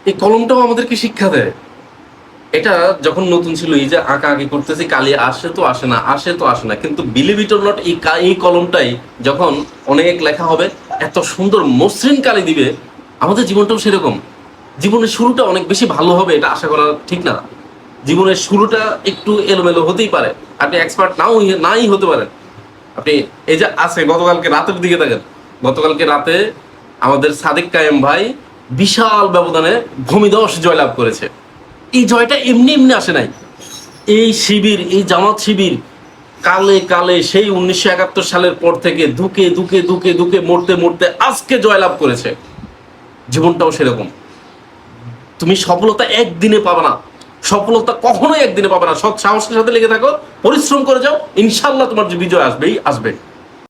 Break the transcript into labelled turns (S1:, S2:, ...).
S1: এই কলমটাও আমাদেরকে শিক্ষা দেয়। এটা যখন নতুন ছিল, এই যে আঁকা আঁকি করতেছি, কালি আসে তো আসে না, আসে তো আসে না, কিন্তু বিলিভ ইট অর নট, এই কলমটাই যখন অনেক লেখা হবে, এত সুন্দর মসৃণ কালি দিবে, আমাদের জীবনটাও সেরকম। জীবনের শুরুটা অনেক বেশি ভালো হবে এটা আশা করা ঠিক না। জীবনের শুরুটা একটু এলোমেলো হতেই পারে, আপনি এক্সপার্ট নাই হতে পারেন। আপনি এই যে আছে গতকালকে রাতের দিকে দেখেন, গতকালকে রাতে আমাদের সাদেক কায়েম ভাই বিশাল ব্যবধানে ভূমিধস জয়লাভ করেছে। এই জয়টা এমনি এমনি আসে নাই। এই শিবির, এই জামাত শিবির কালে কালে সেই 1971 সালের পর থেকে ধুকে ধুকে ধুকে ধুকে মরতে মরতে আজকে জয়লাভ করেছে। জীবনটাও সেরকম। তুমি সফলতা একদিনে পাবে না, সফলতা কখনোই একদিনে পাবে না। সৎ সাহসের সাথে লেগে থাকো, পরিশ্রম করে যাও, ইনশাল্লাহ তোমার যে বিজয় আসবেই আসবে।